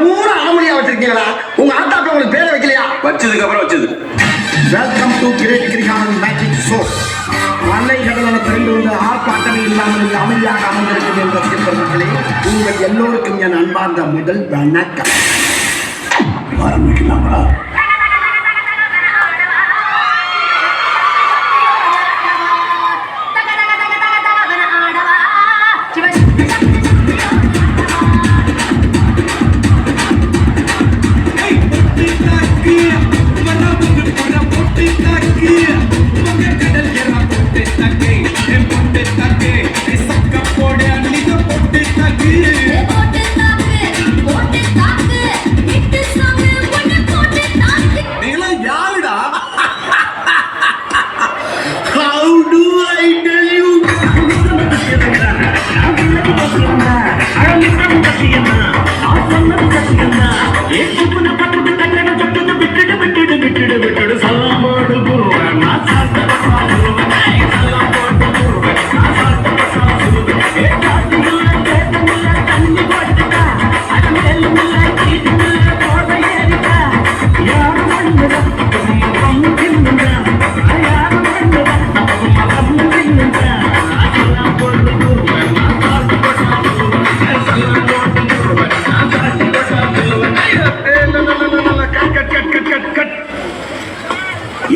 பூரா ஆமலியா வச்சிருக்கீங்களா? உங்க ஆத்தாப்ப உங்களுக்கு பேரை வைக்கலையா? வச்சதுக்கு அப்புறம் வச்சது. வெல்கம் டு கிரேட் கிரிகானன் மேஜிக் ஷோ. மலை கடலான திரண்டு வந்து ஆர்ப்பாட்டமே இல்லாமல் அமைதியாக அமர்ந்திருக்கும் என்ற சிற்பர்களே, உங்கள் எல்லோருக்கும் என் அன்பார்ந்த முதல் வணக்கம். ஆரம்பிக்கலாங்களா?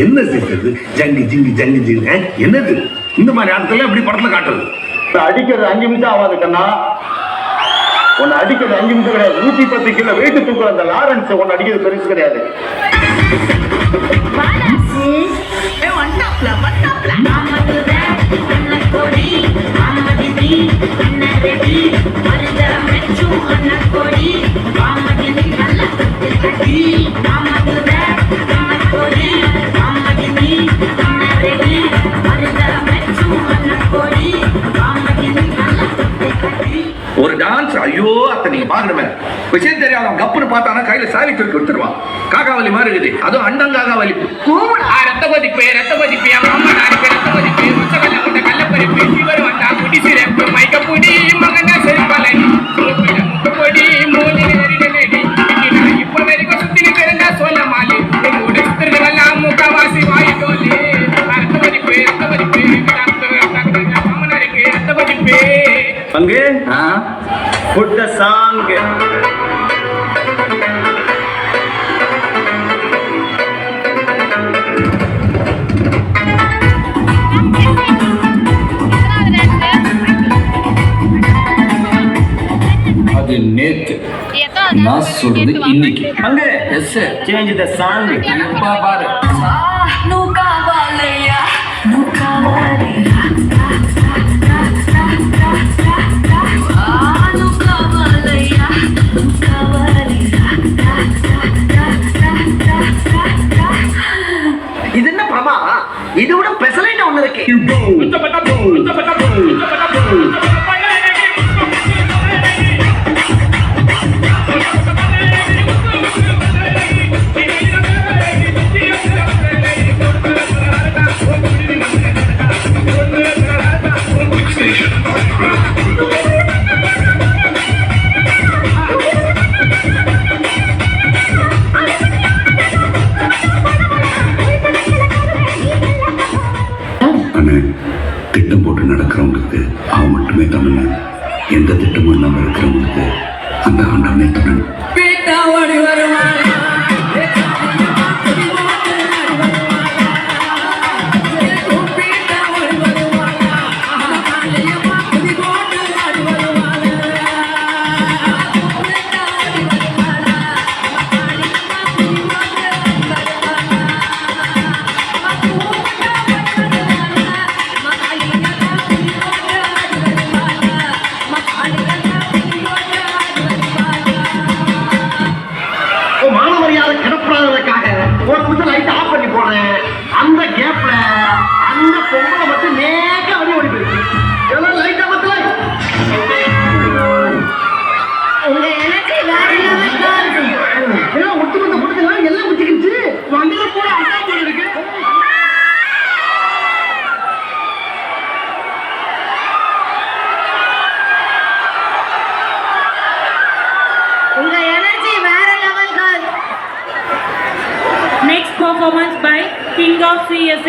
என்ன செய்யறது? ஜங்கு ஜிங்கு ஜங்கு ஜிங்கு என்னது? இந்த மாதிரி இடத்துல எப்படி படத்துல காட்டுறது? அடிக்கிறது 5 நிமிஷம் ஆகாது கண்ணா. உன்னை அடிக்கிறது 5 நிமிஷம் கிடையாது. 110 கிலோ வெயிட் தூக்குற அந்த லாரன்ஸ் உன்னை அடிக்கிறது பெருசு கிடையாது. ஒரு டான்ஸ், ஐயோ அத்தை நீங்க பாக்கணுமே. விஷயம் தெரியாத கப்புன்னு பார்த்தானா கையில சாவி தூக்கி கொடுத்துருவான். காக்காவலி மாதிரி இருக்குது. அதுவும் அண்டங்காகாவலி. ரத்த கொதிப்பு ரத்த கொதிப்பு அம்மா நாளைக்கு ரத்த கொதிப்பு முச்சகல்ல கொண்ட கள்ளப்பறிப்பு சிவர் வந்தா குடி சிறப்பு மயக்க புடி மகனா செருப்பலடி முக்கொடி மூலி நெறிடலடி இப்ப வரைக்கும் சுத்தி பிறந்தா சொல்ல மாலி உங்களோட சுத்திரங்கள்லாம் முக்கவாசி வாய் தோலி ரத்த கொதிப்பு அம்மா நாளைக்கு ரத்த கொதிப்பு பங்கு put the song. அது நேத்து, நான் சொல்றது இன்னைக்கு. பங்கு change the song. இப்ப பாரு. இது என்ன பிரமா? இது விட பெசலைட் ஒண்ணு இருக்கு. திட்டம் போட்டு நடக்கிறவங்களுக்கு அவன் மட்டுமே தமிழன். எந்த திட்டமும் இல்லாமல் இருக்கிறவங்களுக்கு அந்த ஆண்டவனே தமிழ். ஒரு நிமிஷம் லைட் ஆஃப் பண்ணி போனேன். அந்த கேப்ல அந்த பொங்கலை மட்டும் நேக்க வழி ஓடி போயிருக்கு. performance by King of CSE